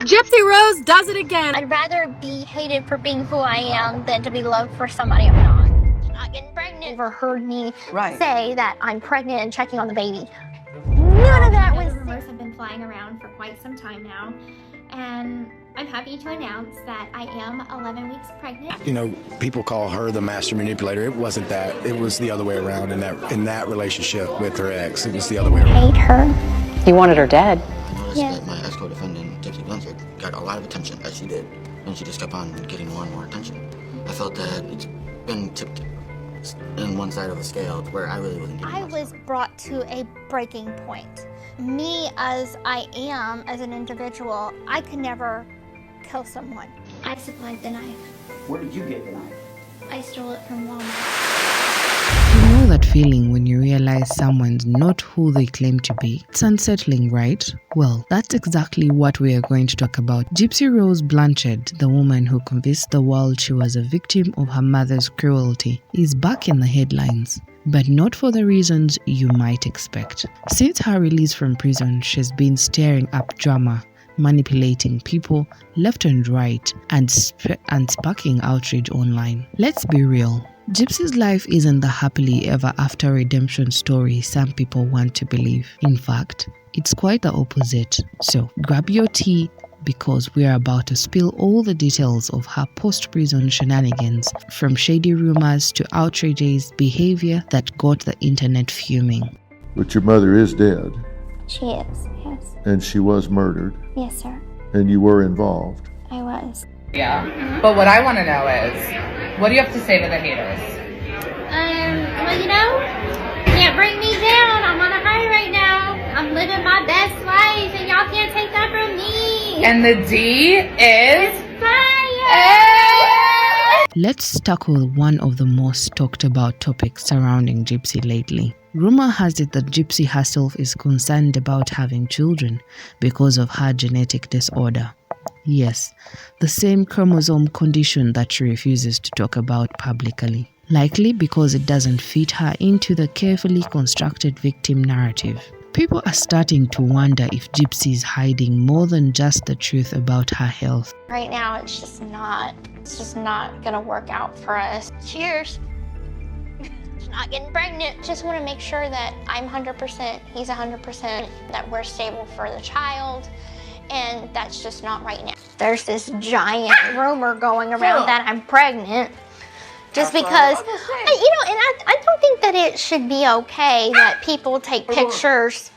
Gypsy Rose does it again. I'd rather be hated for being who I am than to be loved for somebody I'm not. Not getting pregnant. Overheard me say that I'm pregnant and checking on the baby. None of that was. The rumors have been flying around for quite some time now, and I'm happy to announce that I am 11 weeks pregnant. You know, people call her the master manipulator. It wasn't that. It was the other way around in that relationship with her ex. It was the other way around. Hate her. You wanted her dead. I noticed that my ex-co-defendant, Gypsy Blanchard, got a lot of attention, as she did, and she just kept on getting more and more attention. I felt that it's been tipped in one side of the scale where I really wasn't getting I was brought to a breaking point. Me as I am, as an individual, I could never kill someone. I supplied the knife. Where did you get the knife? I stole it from Walmart. You know that feeling when you realize someone's not who they claim to be? It's unsettling, right? Well, that's exactly what we are going to talk about. Gypsy Rose Blanchard, the woman who convinced the world she was a victim of her mother's cruelty, is back in the headlines. But not for the reasons you might expect. Since her release from prison, she's been stirring up drama, manipulating people left and right, and sparking outrage online. Let's be real. Gypsy's life isn't the happily ever after redemption story some people want to believe. In fact, it's quite the opposite. So grab your tea, because we're about to spill all the details of her post-prison shenanigans, from shady rumors to outrageous behavior that got the internet fuming. But your mother is dead. She is, yes. And she was murdered. Yes, sir. And you were involved. I was. Yeah. But what I want to know is, what do you have to say to the haters? Well, you know, can't bring me down. I'm on a high right now. I'm living my best life, and y'all can't take that from me. And the D is fire! Let's tackle one of the most talked about topics surrounding Gypsy lately. Rumor has it that Gypsy herself is concerned about having children because of her genetic disorder. Yes, the same chromosome condition that she refuses to talk about publicly. Likely because it doesn't fit her into the carefully constructed victim narrative. People are starting to wonder if Gypsy is hiding more than just the truth about her health. Right now, it's just not gonna work out for us. Cheers. Not getting pregnant. Just want to make sure that I'm 100%, he's 100%, that we're stable for the child, and that's just not right now. There's this giant rumor going around that I'm pregnant, just because, and I don't think that it should be okay that people take pictures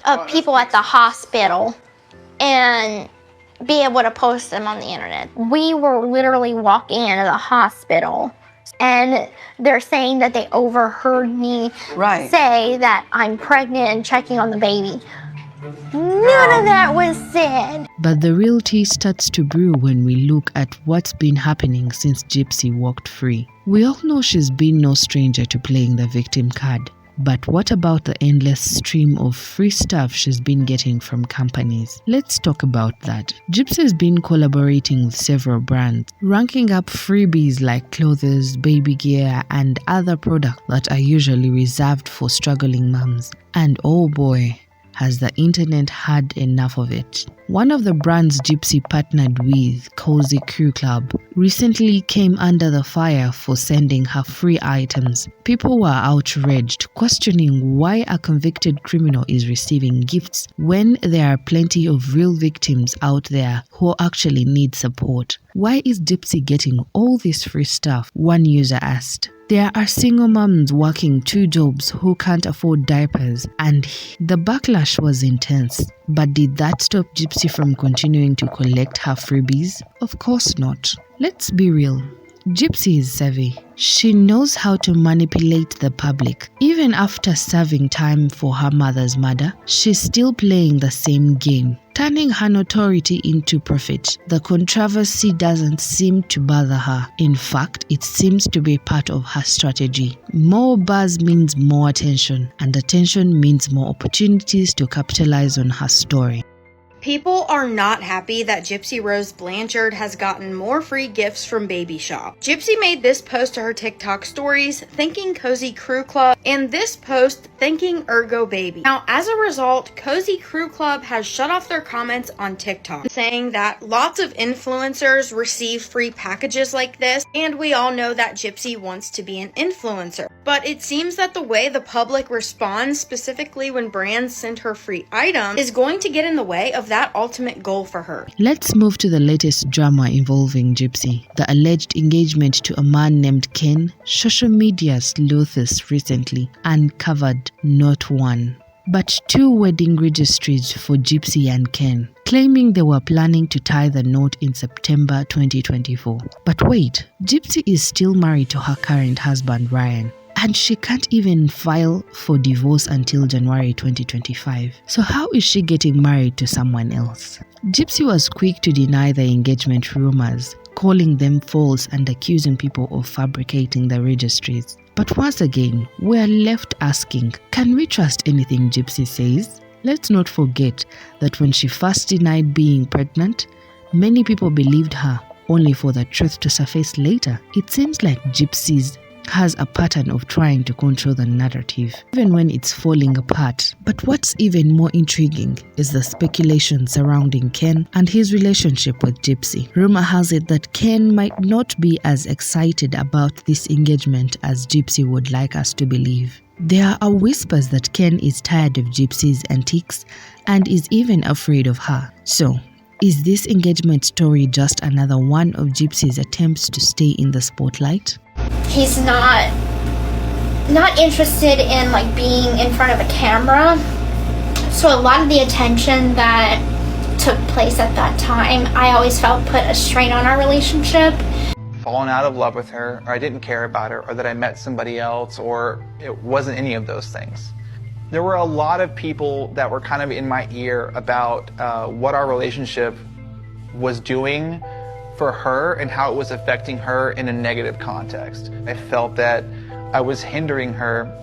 of people at the hospital and be able to post them on the internet. We were literally walking into the hospital, and they're saying that they overheard me say that I'm pregnant and checking on the baby. None of that was said. But the real tea starts to brew when we look at what's been happening since Gypsy walked free. We all know she's been no stranger to playing the victim card. But what about the endless stream of free stuff she's been getting from companies? Let's talk about that. Gypsy's been collaborating with several brands, ranking up freebies like clothes, baby gear, and other products that are usually reserved for struggling moms. And oh boy, has the internet had enough of it. One of the brands Gypsy partnered with, Cozy Crew Club, recently came under the fire for sending her free items. People were outraged, questioning why a convicted criminal is receiving gifts when there are plenty of real victims out there who actually need support. Why is Gypsy getting all this free stuff? One user asked. There are single moms working 2 jobs who can't afford diapers, and the backlash was intense. But did that stop Gypsy from continuing to collect her freebies? Of course not. Let's be real. Gypsy is savvy. She knows how to manipulate the public. Even after serving time for her mother's murder, she's still playing the same game, turning her notoriety into profit. The controversy doesn't seem to bother her. In fact, it seems to be part of her strategy. More buzz means more attention, and attention means more opportunities to capitalize on her story. People are not happy that Gypsy Rose Blanchard has gotten more free gifts from Baby Shop. Gypsy made this post to her TikTok stories thanking Cozy Crew Club and this post thanking Ergo Baby. Now, as a result, Cozy Crew Club has shut off their comments on TikTok, saying that lots of influencers receive free packages like this, and we all know that Gypsy wants to be an influencer. But it seems that the way the public responds, specifically when brands send her free items, is going to get in the way of that ultimate goal for her. Let's move to the latest drama involving Gypsy, the alleged engagement to a man named Ken. Social media sleuths recently uncovered not one, but 2 wedding registries for Gypsy and Ken, claiming they were planning to tie the knot in September 2024. But wait, Gypsy is still married to her current husband Ryan, and she can't even file for divorce until January 2025. So how is she getting married to someone else? Gypsy was quick to deny the engagement rumors, calling them false and accusing people of fabricating the registries. But once again, we're left asking, can we trust anything Gypsy says? Let's not forget that when she first denied being pregnant, many people believed her, only for the truth to surface later. It seems like Gypsy's has a pattern of trying to control the narrative, even when it's falling apart. But what's even more intriguing is the speculation surrounding Ken and his relationship with Gypsy. Rumor has it that Ken might not be as excited about this engagement as Gypsy would like us to believe. There are whispers that Ken is tired of Gypsy's antics and is even afraid of her. So, is this engagement story just another one of Gypsy's attempts to stay in the spotlight? He's not interested in like being in front of a camera. So a lot of the attention that took place at that time, I always felt put a strain on our relationship. Fallen out of love with her, or I didn't care about her, or that I met somebody else, or it wasn't any of those things. There were a lot of people that were kind of in my ear about what our relationship was doing for her and how it was affecting her in a negative context. I felt that I was hindering her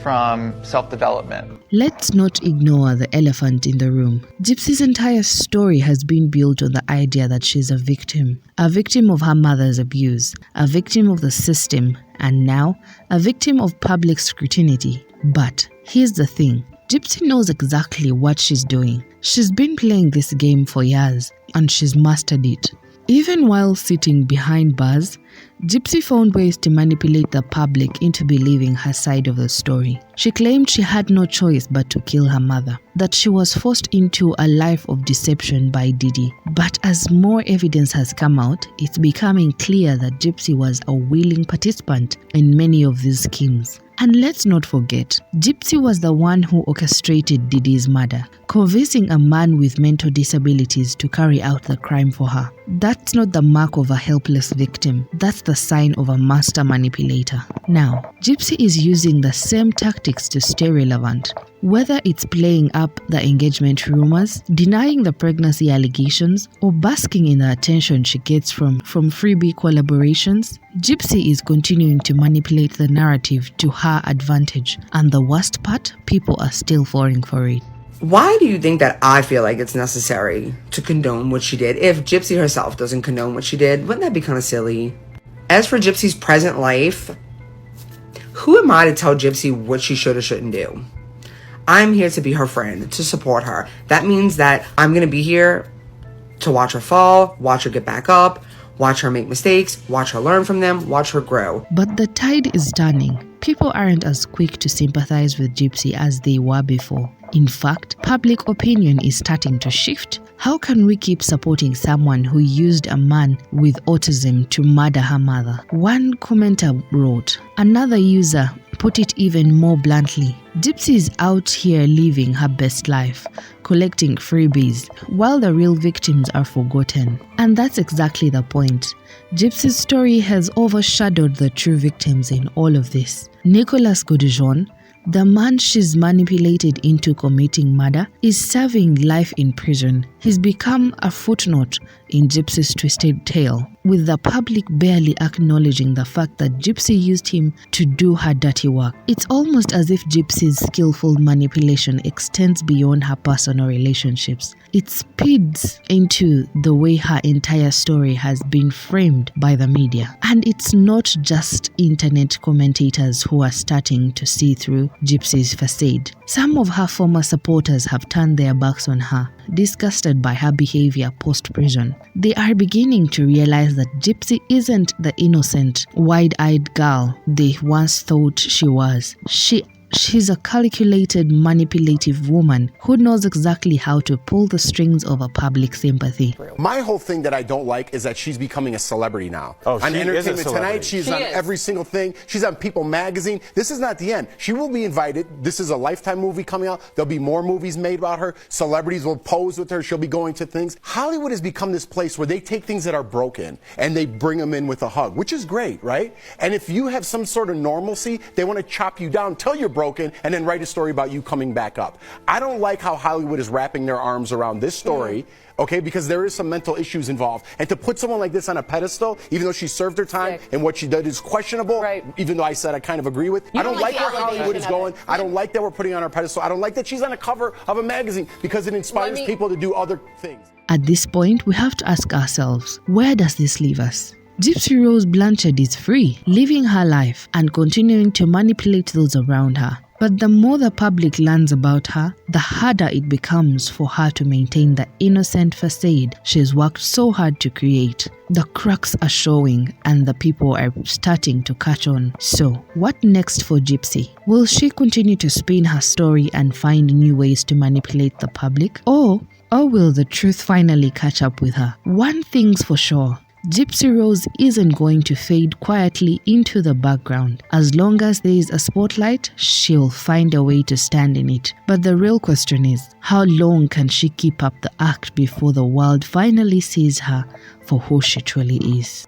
from self-development. Let's not ignore the elephant in the room. Gypsy's entire story has been built on the idea that she's a victim of her mother's abuse, a victim of the system, and now a victim of public scrutiny. But here's the thing. Gypsy knows exactly what she's doing. She's been playing this game for years, and she's mastered it. Even while sitting behind bars, Gypsy found ways to manipulate the public into believing her side of the story. She claimed she had no choice but to kill her mother, that she was forced into a life of deception by Diddy. But as more evidence has come out, it's becoming clear that Gypsy was a willing participant in many of these schemes. And let's not forget, Gypsy was the one who orchestrated Diddy's murder, convincing a man with mental disabilities to carry out the crime for her. That's not the mark of a helpless victim. That's the sign of a master manipulator. Now, Gypsy is using the same tactics to stay relevant. Whether it's playing up the engagement rumors, denying the pregnancy allegations, or basking in the attention she gets from freebie collaborations, Gypsy is continuing to manipulate the narrative to her advantage. And the worst part, people are still falling for it. Why do you think that I feel like it's necessary to condone what she did? If Gypsy herself doesn't condone what she did, wouldn't that be kind of silly? As for Gypsy's present life, who am I to tell Gypsy what she should or shouldn't do? I'm here to be her friend, to support her. That means that I'm going to be here to watch her fall, watch her get back up, watch her make mistakes, watch her learn from them, watch her grow. But the tide is turning. People aren't as quick to sympathize with Gypsy as they were before. In fact, public opinion is starting to shift. How can we keep supporting someone who used a man with autism to murder her mother? One commenter wrote. Another user put it even more bluntly. Gypsy is out here living her best life, collecting freebies, while the real victims are forgotten. And that's exactly the point. Gypsy's story has overshadowed the true victims in all of this. Nicolas Gaudejean, the man she's manipulated into committing murder, is serving life in prison. He's become a footnote in Gypsy's twisted tale. with the public barely acknowledging the fact that Gypsy used him to do her dirty work. It's almost as if Gypsy's skillful manipulation extends beyond her personal relationships. It speeds into the way her entire story has been framed by the media. And it's not just internet commentators who are starting to see through Gypsy's facade. Some of her former supporters have turned their backs on her, disgusted by her behavior post-prison. They are beginning to realize that Gypsy isn't the innocent, wide-eyed girl they once thought she was. She's a calculated, manipulative woman who knows exactly how to pull the strings of a public sympathy. My whole thing that I don't like is that she's becoming a celebrity now. On Entertainment Tonight, she's on every single thing. She's on People Magazine. This is not the end. She will be invited. This is a Lifetime movie coming out. There'll be more movies made about her. Celebrities will pose with her. She'll be going to things. Hollywood has become this place where they take things that are broken and they bring them in with a hug, which is great, right? And if you have some sort of normalcy, they want to chop you down, tell you're broken, and then write a story about you coming back up. I don't like how Hollywood is wrapping their arms around this story, okay, because there is some mental issues involved. And to put someone like this on a pedestal, even though she served her time and what she did is questionable, even though I said I kind of agree with, I don't like where Hollywood is going. I don't like that we're putting on her pedestal. I don't like that she's on a cover of a magazine because it inspires people to do other things. At this point, we have to ask ourselves, where does this leave us? Gypsy Rose Blanchard is free, living her life and continuing to manipulate those around her. But the more the public learns about her, the harder it becomes for her to maintain the innocent facade she's worked so hard to create. The cracks are showing and the people are starting to catch on. So, what next for Gypsy? Will she continue to spin her story and find new ways to manipulate the public? Or will the truth finally catch up with her? One thing's for sure. Gypsy Rose isn't going to fade quietly into the background. As long as there is a spotlight, she'll find a way to stand in it. But the real question is, how long can she keep up the act before the world finally sees her for who she truly is?